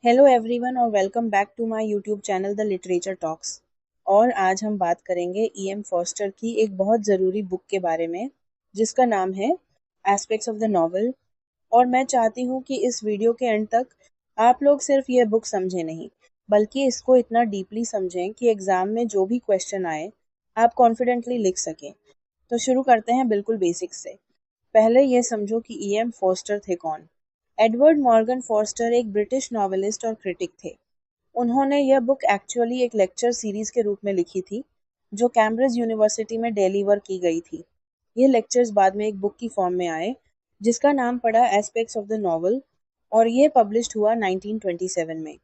Hello everyone और welcome back to my YouTube channel the literature talks. और आज हम बात करेंगे ई.एम. फॉस्टर की एक बहुत ज़रूरी बुक के बारे में जिसका नाम है एस्पेक्ट्स ऑफ द नॉवल। और मैं चाहती हूँ कि इस वीडियो के एंड तक आप लोग सिर्फ ये बुक समझें नहीं बल्कि इसको इतना डीपली समझें कि एग्ज़ाम में जो भी क्वेश्चन आए आप कॉन्फिडेंटली लिख सकें। तो शुरू करते हैं बिल्कुल बेसिक्स से। पहले ये समझो कि ई.एम. फॉस्टर थे कौन। एडवर्ड मॉर्गन फॉस्टर एक ब्रिटिश नॉवेलिस्ट और क्रिटिक थे। उन्होंने यह बुक एक्चुअली एक लेक्चर सीरीज के रूप में लिखी थी जो कैम्ब्रिज यूनिवर्सिटी में डिलीवर की गई थी। ये लेक्चर्स बाद में एक बुक की फॉर्म में आए जिसका नाम पड़ा एस्पेक्ट्स ऑफ द नॉवल और ये पब्लिश्ड हुआ 1927 में।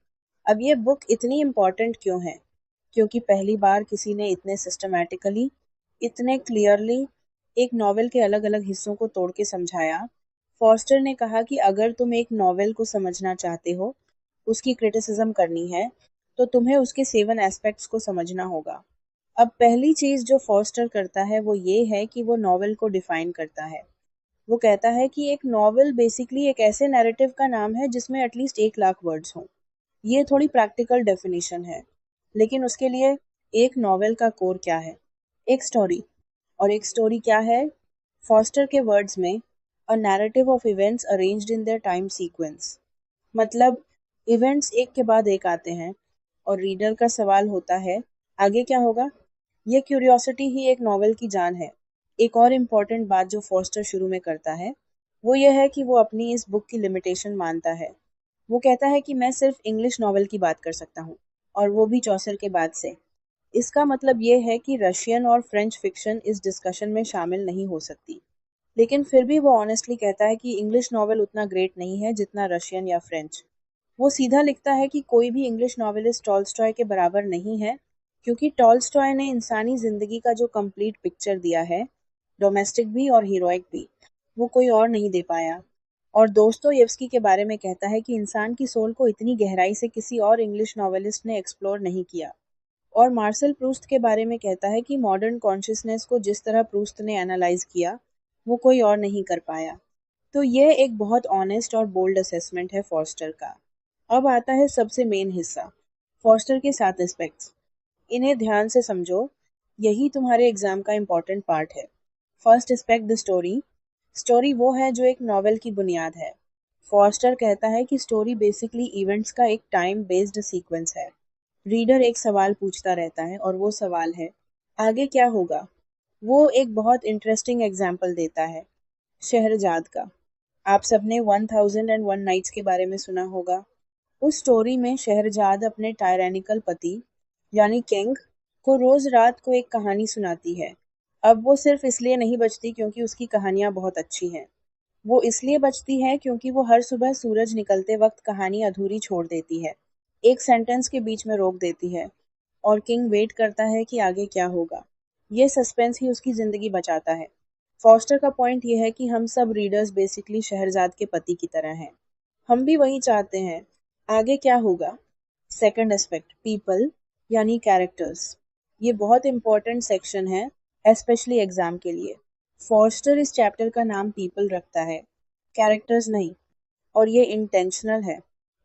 अब ये बुक इतनी इम्पॉर्टेंट क्यों है? क्योंकि पहली बार किसी ने इतने सिस्टमैटिकली, इतने क्लियरली एक नॉवेल के अलग अलग हिस्सों को तोड़ के समझाया। फॉस्टर ने कहा कि अगर तुम एक नॉवेल को समझना चाहते हो, उसकी क्रिटिसिज्म करनी है, तो तुम्हें उसके 7 एस्पेक्ट्स को समझना होगा। अब पहली चीज़ जो फॉस्टर करता है वो ये है कि वो नॉवेल को डिफाइन करता है। वो कहता है कि एक नॉवेल बेसिकली एक ऐसे नैरेटिव का नाम है जिसमें एटलीस्ट 1 लाख वर्ड्स हों। ये थोड़ी प्रैक्टिकल डेफिनेशन है, लेकिन उसके लिए एक नॉवेल का कोर क्या है? एक स्टोरी। और एक स्टोरी क्या है? फॉस्टर के वर्ड्स में a narrative of events arranged in their time sequence. मतलब इवेंट्स एक के बाद एक आते हैं और रीडर का सवाल होता है आगे क्या होगा। ये क्यूरियोसिटी ही एक नॉवेल की जान है। एक और इम्पॉर्टेंट बात जो फॉस्टर शुरू में करता है वो यह है कि वो अपनी इस बुक की लिमिटेशन मानता है। वो कहता है कि मैं सिर्फ इंग्लिश नॉवेल की बात कर सकता हूँ, और वो भी चौसर के बाद से। इसका मतलब ये है कि रशियन और फ्रेंच फिक्शन इस डिस्कशन में शामिल नहीं हो सकती। लेकिन फिर भी वो ऑनेस्टली कहता है कि इंग्लिश नॉवेल उतना ग्रेट नहीं है जितना रशियन या फ्रेंच। वो सीधा लिखता है कि कोई भी इंग्लिश नॉवेलिस्ट टॉल्स्टॉय के बराबर नहीं है, क्योंकि टॉल्स्टॉय ने इंसानी ज़िंदगी का जो कंप्लीट पिक्चर दिया है, डोमेस्टिक भी और हीरोइक भी, वो कोई और नहीं दे पाया। और दोस्तोयेव्स्की के बारे में कहता है कि इंसान की सोल को इतनी गहराई से किसी और इंग्लिश नॉवेलिस्ट ने एक्सप्लोर नहीं किया। और मार्सेल प्रूस्त के बारे में कहता है कि मॉडर्न कॉन्शियसनेस को जिस तरह प्रूस्त ने एनालाइज किया, वो कोई और नहीं कर पाया। तो ये एक बहुत ऑनेस्ट और बोल्ड असेसमेंट है फॉस्टर का। अब आता है सबसे मेन हिस्सा, फॉस्टर के 7 एस्पेक्ट्स। इन्हें ध्यान से समझो, यही तुम्हारे एग्जाम का इम्पोर्टेंट पार्ट है। First aspect the story. Story वो है जो एक नॉवेल की बुनियाद है। फॉस्टर कहता है कि स्टोरी बेसिकली इवेंट्स का एक टाइम बेस्ड सीक्वेंस है। रीडर एक सवाल पूछता रहता है और वो सवाल है आगे क्या होगा। वो एक बहुत इंटरेस्टिंग एग्जाम्पल देता है शहरजाद का। आप सबने 1001 नाइट्स के बारे में सुना होगा। उस स्टोरी में शहरजाद अपने टायरेनिकल पति यानी किंग को रोज रात को एक कहानी सुनाती है। अब वो सिर्फ इसलिए नहीं बचती क्योंकि उसकी कहानियां बहुत अच्छी हैं। वो इसलिए बचती है क्योंकि वो हर सुबह सूरज निकलते वक्त कहानी अधूरी छोड़ देती है, एक सेंटेंस के बीच में रोक देती है, और किंग वेट करता है कि आगे क्या होगा। ये सस्पेंस ही उसकी जिंदगी बचाता है। फॉस्टर का पॉइंट ये है कि हम सब रीडर्स बेसिकली शहरजाद के पति की तरह हैं। हम भी वही चाहते हैं, आगे क्या होगा। सेकंड एस्पेक्ट पीपल यानी कैरेक्टर्स। ये बहुत इंपॉर्टेंट सेक्शन है, स्पेशली एग्जाम के लिए। फॉस्टर इस चैप्टर का नाम पीपल रखता है, कैरेक्टर्स नहीं। और ये इंटेंशनल है।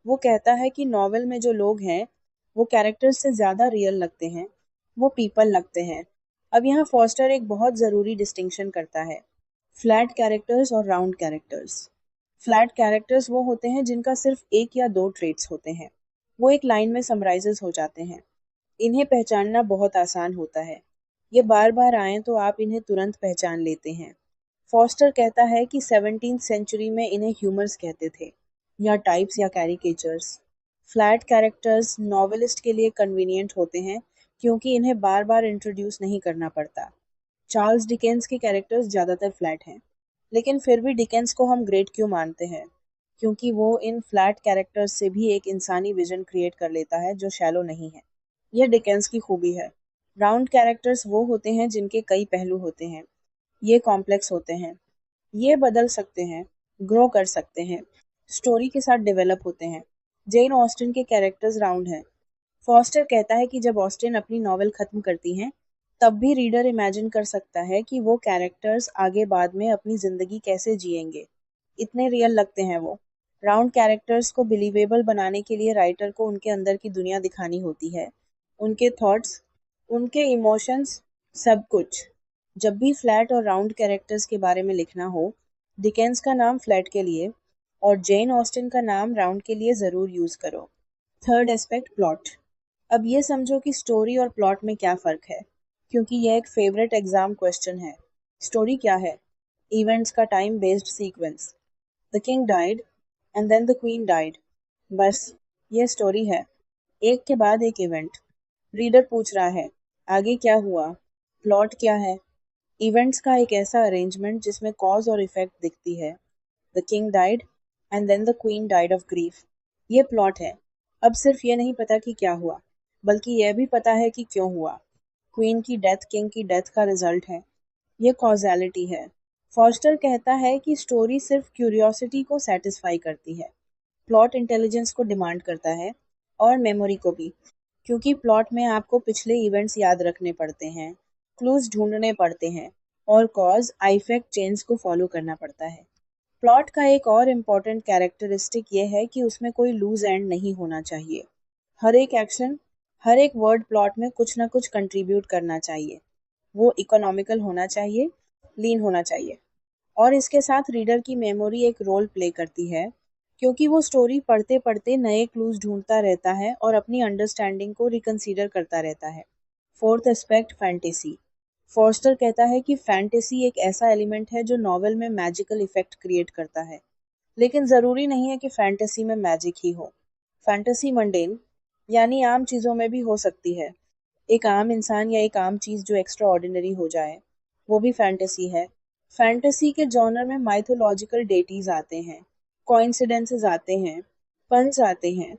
वो कहता है कि नॉवेल में जो लोग हैं वो कैरेक्टर्स से ज़्यादा रियल लगते हैं, वो पीपल लगते हैं। अब यहाँ फॉस्टर एक बहुत ज़रूरी डिस्टिंक्शन करता है, फ्लैट कैरेक्टर्स और राउंड कैरेक्टर्स। फ्लैट कैरेक्टर्स वो होते हैं जिनका सिर्फ एक या दो ट्रेट्स होते हैं, वो एक लाइन में समराइजेस हो जाते हैं। इन्हें पहचानना बहुत आसान होता है, ये बार बार आएँ तो आप इन्हें तुरंत पहचान लेते हैं। फॉस्टर कहता है कि 17th सेंचुरी में इन्हें ह्यूमर्स कहते थे, या टाइप्स या कैरिकेचर्स। फ्लैट कैरेक्टर्स नॉवेलिस्ट के लिए कन्वीनियंट होते हैं क्योंकि इन्हें बार बार इंट्रोड्यूस नहीं करना पड़ता। चार्ल्स डिकेंस के कैरेक्टर्स ज़्यादातर फ्लैट हैं, लेकिन फिर भी डिकेंस को हम ग्रेट क्यों मानते हैं? क्योंकि वो इन फ्लैट कैरेक्टर्स से भी एक इंसानी विजन क्रिएट कर लेता है जो शैलो नहीं है। यह डिकेंस की खूबी है। राउंड कैरेक्टर्स वो होते हैं जिनके कई पहलू होते हैं, ये कॉम्प्लेक्स होते हैं, ये बदल सकते हैं, ग्रो कर सकते हैं, स्टोरी के साथ डेवलप होते हैं। जेन ऑस्टिन के कैरेक्टर्स राउंड हैं। फॉस्टर कहता है कि जब ऑस्टिन अपनी नॉवेल खत्म करती हैं, तब भी रीडर इमेजिन कर सकता है कि वो कैरेक्टर्स आगे बाद में अपनी जिंदगी कैसे जिएंगे। इतने रियल लगते हैं वो। राउंड कैरेक्टर्स को बिलीवेबल बनाने के लिए राइटर को उनके अंदर की दुनिया दिखानी होती है, उनके थॉट्स, उनके इमोशंस, सब कुछ। जब भी फ्लैट और राउंड कैरेक्टर्स के बारे में लिखना हो, डिकेंस का नाम फ्लैट के लिए और जेन ऑस्टिन का नाम राउंड के लिए ज़रूर यूज़ करो। Third aspect, plot. अब ये समझो कि स्टोरी और प्लॉट में क्या फ़र्क है, क्योंकि यह एक फेवरेट एग्जाम क्वेश्चन है। स्टोरी क्या है? इवेंट्स का time based sequence. The king died and then the queen died. बस, ये स्टोरी है। एक के बाद एक इवेंट। रीडर पूछ रहा है, आगे क्या हुआ? प्लॉट क्या है? इवेंट्स का एक ऐसा अरेंजमेंट जिसमें कॉज और इफेक्ट दिखती है। The king died and then the queen died of grief. ये प्लॉट है। अब सिर्फ ये नहीं पता कि क्या हुआ, बल्कि यह भी पता है कि क्यों हुआ। क्वीन की डेथ किंग की डेथ का रिजल्ट है। ये कॉजेलिटी है। फॉस्टर कहता है कि स्टोरी सिर्फ क्यूरियोसिटी को सेटिस्फाई करती है, प्लॉट इंटेलिजेंस को डिमांड करता है, और मेमोरी को भी, क्योंकि प्लॉट में आपको पिछले इवेंट्स याद रखने पड़ते हैं, क्लूज ढूंढने पड़ते हैं, और कॉज इफेक्ट चेन्स को फॉलो करना पड़ता है। प्लॉट का एक और इम्पॉर्टेंट कैरेक्टरिस्टिक ये है कि उसमें कोई लूज एंड नहीं होना चाहिए। हर एक एक्शन, हर एक वर्ड प्लॉट में कुछ ना कुछ कंट्रीब्यूट करना चाहिए। वो इकोनॉमिकल होना चाहिए, लीन होना चाहिए, और इसके साथ रीडर की मेमोरी एक रोल प्ले करती है, क्योंकि वो स्टोरी पढ़ते पढ़ते नए क्लूज ढूंढता रहता है और अपनी अंडरस्टैंडिंग को रिकंसीडर करता रहता है। Fourth aspect, fantasy. फॉस्टर कहता है कि फैंटेसी एक ऐसा एलिमेंट है जो नॉवेल में मैजिकल इफेक्ट क्रिएट करता है, लेकिन ज़रूरी नहीं है कि फैंटेसी में मैजिक ही हो। फैंटेसी मंडेन, यानी आम चीज़ों में भी हो सकती है। एक आम इंसान या एक आम चीज़ जो एक्स्ट्रा ऑर्डिनरी हो जाए, वो भी फैंटेसी है। फैंटेसी के जॉनर में माइथोलॉजिकल डेटीज आते हैं, कोइंसिडेंसेस आते हैं, पंच आते हैं।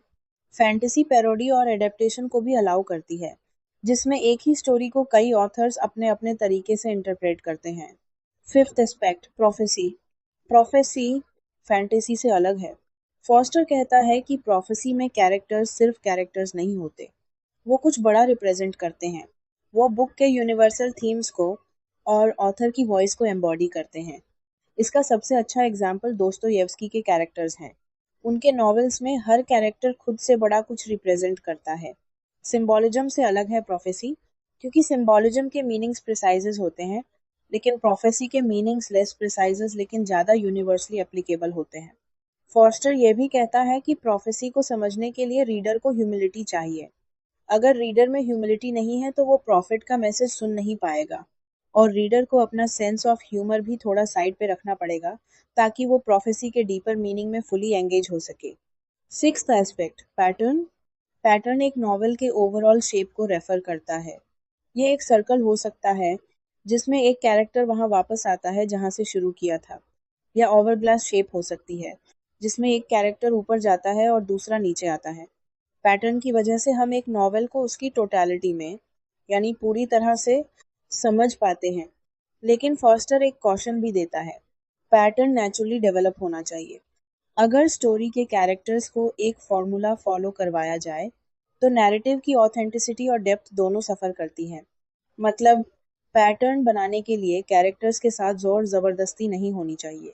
फैंटेसी पैरोडी और एडेप्टेशन को भी अलाउ करती है, जिसमें एक ही स्टोरी को कई ऑथर्स अपने अपने तरीके से इंटरप्रेट करते हैं। Fifth aspect, prophecy. Prophecy fantasy से अलग है। फॉस्टर कहता है कि प्रोफेसी में कैरेक्टर्स सिर्फ कैरेक्टर्स नहीं होते, वो कुछ बड़ा रिप्रेजेंट करते हैं। वो बुक के यूनिवर्सल थीम्स को और ऑथर की वॉइस को एम्बॉडी करते हैं। इसका सबसे अच्छा एग्जाम्पल दोस्तोयेव्स्की के कैरेक्टर्स हैं। उनके नॉवेल्स में हर कैरेक्टर खुद से बड़ा कुछ रिप्रेजेंट करता है। सिंबॉलिज्म से अलग है प्रोफेसी, क्योंकि सिंबॉलिज्म के मीनिंग्स प्रिसाइजेस होते हैं, लेकिन प्रोफेसी के मीनिंग्स लेस प्रिसाइजेस लेकिन ज़्यादा यूनिवर्सली एप्लीकेबल होते हैं। फॉस्टर ये भी कहता है कि प्रोफेसी को समझने के लिए रीडर को ह्यूमिलिटी चाहिए। अगर रीडर में ह्यूमिलिटी नहीं है तो वो प्रॉफिट का मैसेज सुन नहीं पाएगा, और रीडर को अपना सेंस ऑफ ह्यूमर भी थोड़ा साइड पे रखना पड़ेगा, ताकि वो प्रोफेसी के डीपर मीनिंग में फुली एंगेज हो सके। Sixth aspect, pattern. पैटर्न एक नॉवेल के ओवरऑल शेप को रेफर करता है। ये एक सर्कल हो सकता है जिसमें एक कैरेक्टर वहां वापस आता है जहां से शुरू किया था, या ओवरग्लास शेप हो सकती है जिसमें एक कैरेक्टर ऊपर जाता है और दूसरा नीचे आता है। पैटर्न की वजह से हम एक नॉवेल को उसकी टोटलिटी में, यानी पूरी तरह से समझ पाते हैं। लेकिन फॉस्टर एक कॉशन भी देता है, पैटर्न नेचुरली डेवलप होना चाहिए। अगर स्टोरी के कैरेक्टर्स को एक फॉर्मूला फॉलो करवाया जाए तो नैरेटिव की ऑथेंटिसिटी और डेप्थ दोनों सफ़र करती हैं। मतलब, पैटर्न बनाने के लिए कैरेक्टर्स के साथ जोर ज़बरदस्ती नहीं होनी चाहिए।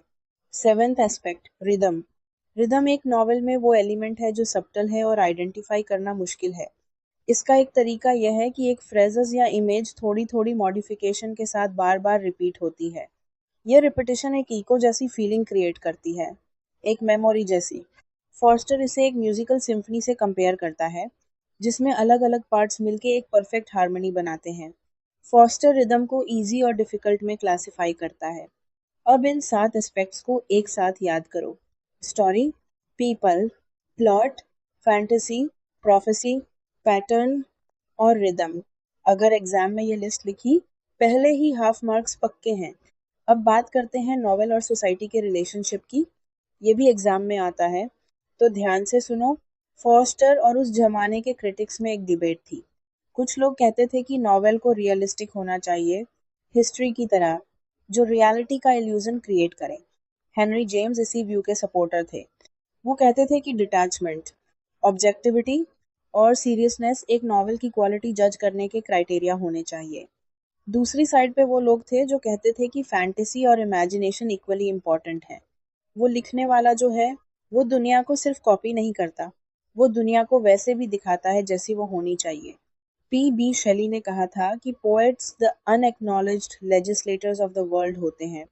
Seventh aspect, rhythm. रिदम एक नॉवेल में वो एलिमेंट है जो सबटल है और आइडेंटिफाई करना मुश्किल है। इसका एक तरीका यह है कि एक फ्रेजेस या इमेज थोड़ी थोड़ी मॉडिफिकेशन के साथ बार बार रिपीट होती है। यह रिपीटिशन एक इको जैसी फीलिंग क्रिएट करती है, एक मेमोरी जैसी। फॉस्टर इसे एक म्यूजिकल सिम्फनी से कंपेयर करता है, जिसमें अलग अलग पार्ट्स मिलके एक परफेक्ट हार्मनी बनाते हैं। फॉस्टर रिदम को इजी और डिफिकल्ट में क्लासिफाई करता है। अब इन 7 एस्पेक्ट्स को एक साथ याद करो: story, people, plot, fantasy, prophecy, pattern और रिदम। अगर एग्जाम में ये लिस्ट लिखी, पहले ही हाफ मार्क्स पक्के हैं। अब बात करते हैं नॉवेल और सोसाइटी के रिलेशनशिप की। ये भी एग्जाम में आता है, तो ध्यान से सुनो। फॉस्टर और उस जमाने के क्रिटिक्स में एक डिबेट थी। कुछ लोग कहते थे कि नॉवेल को रियलिस्टिक होना चाहिए, हिस्ट्री की तरह, जो रियलिटी का इल्यूजन क्रिएट करे। हेनरी जेम्स इसी व्यू के सपोर्टर थे। वो कहते थे कि डिटैचमेंट, ऑब्जेक्टिविटी और सीरियसनेस एक नॉवेल की क्वालिटी जज करने के क्राइटेरिया होने चाहिए। दूसरी साइड पे वो लोग थे जो कहते थे कि फैंटेसी और इमेजिनेशन इक्वली इम्पॉर्टेंट है। वो लिखने वाला जो है, वो दुनिया को सिर्फ कॉपी नहीं करता, वो दुनिया को वैसे भी दिखाता है जैसी वो होनी चाहिए। पी शेली ने कहा था कि poets the unacknowledged legislators of the world होते हैं।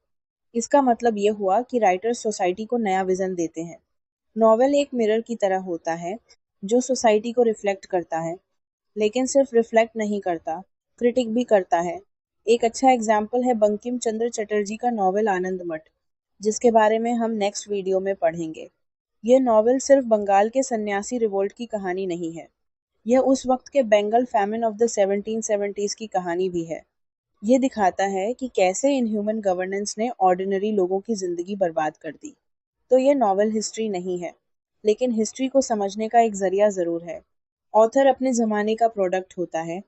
इसका मतलब ये हुआ कि राइटर्स सोसाइटी को नया विजन देते हैं। नॉवेल एक मिरर की तरह होता है जो सोसाइटी को रिफ्लेक्ट करता है, लेकिन सिर्फ रिफ्लेक्ट नहीं करता, क्रिटिक भी करता है। एक अच्छा एग्जाम्पल है बंकिम चंद्र चटर्जी का नॉवेल आनंद मठ, जिसके बारे में हम नेक्स्ट वीडियो में पढ़ेंगे। ये नॉवेल सिर्फ बंगाल के सन्यासी रिवोल्ट की कहानी नहीं है, यह उस वक्त के Bengal famine of the 1770s की कहानी भी है। ये दिखाता है कि कैसे इनह्यूमन गवर्नेंस ने ऑर्डिनरी लोगों की जिंदगी बर्बाद कर दी। तो ये नॉवेल हिस्ट्री नहीं है, लेकिन हिस्ट्री को समझने का एक जरिया ज़रूर है। ऑथर अपने ज़माने का प्रोडक्ट होता है,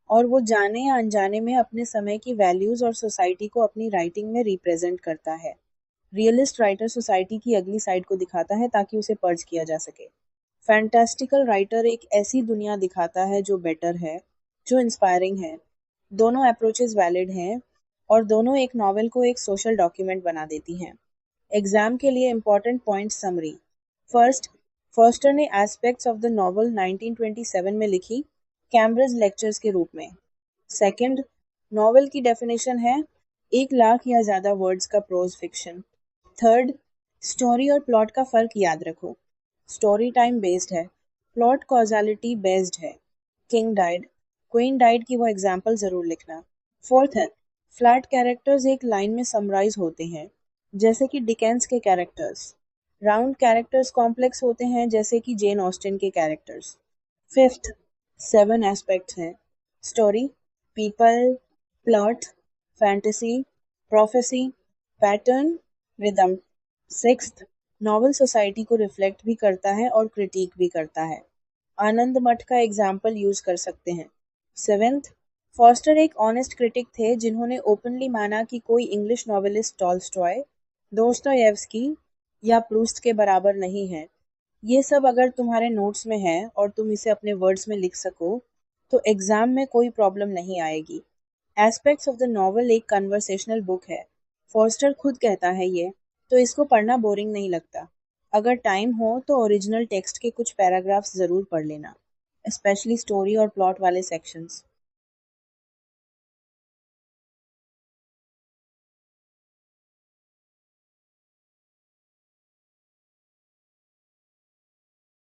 और वो जाने या अनजाने में अपने समय की वैल्यूज़ और सोसाइटी को अपनी राइटिंग में रिप्रेजेंट करता है। रियलिस्ट राइटर सोसाइटी की अगली साइड को दिखाता है ताकि उसे पर्ज किया जा सके। फैंटास्टिकल राइटर एक ऐसी दुनिया दिखाता है जो बेटर है, जो इंस्पायरिंग है। दोनों अप्रोचेस वैलिड हैं, और दोनों एक नॉवेल को एक सोशल डॉक्यूमेंट बना देती हैं। एग्जाम के लिए important point summary. First, foster ने एस्पेक्ट्स ऑफ द नॉवल 1927 में लिखी, कैम्ब्रिज लेक्चर्स के रूप में। सेकंड, नॉवेल की डेफिनेशन है 1 लाख या ज़्यादा वर्ड्स का प्रोज फिक्शन। थर्ड, स्टोरी और प्लॉट का फ़र्क याद रखो। स्टोरी टाइम बेस्ड है, प्लॉट कॉजालिटी बेस्ड है। किंग डाइड, क्वीन डाइड की वो एग्जाम्पल ज़रूर लिखना। फोर्थ है, फ्लैट कैरेक्टर्स एक लाइन में समराइज होते हैं, जैसे कि डिकेंस के कैरेक्टर्स। राउंड कैरेक्टर्स कॉम्प्लेक्स होते हैं, जैसे कि जेन ऑस्टिन के कैरेक्टर्स। फिफ्थ, 7 एस्पेक्ट्स हैं: story, people, plot, fantasy, prophecy, pattern, rhythm. Sixth, novel society को रिफ्लेक्ट भी करता है और क्रिटिक भी करता है। आनंद मठ का एग्जाम्पल यूज कर सकते हैं। सेवेंथ, फॉस्टर एक ऑनेस्ट क्रिटिक थे जिन्होंने ओपनली माना कि कोई इंग्लिश नॉवेलिस्ट टॉल्स्टॉय, दोस्तोयेव्स्की या प्रूस्ट के बराबर नहीं है। ये सब अगर तुम्हारे नोट्स में है और तुम इसे अपने वर्ड्स में लिख सको, तो एग्जाम में कोई प्रॉब्लम नहीं आएगी। एस्पेक्ट्स ऑफ द नॉवल एक कन्वर्सेशनल बुक है, फॉस्टर खुद कहता है ये, तो इसको पढ़ना बोरिंग नहीं लगता। अगर टाइम हो तो ओरिजिनल टेक्स्ट के कुछ पैराग्राफ्स ज़रूर पढ़ लेना, स्पेशली स्टोरी और प्लॉट वाले सेक्शंस।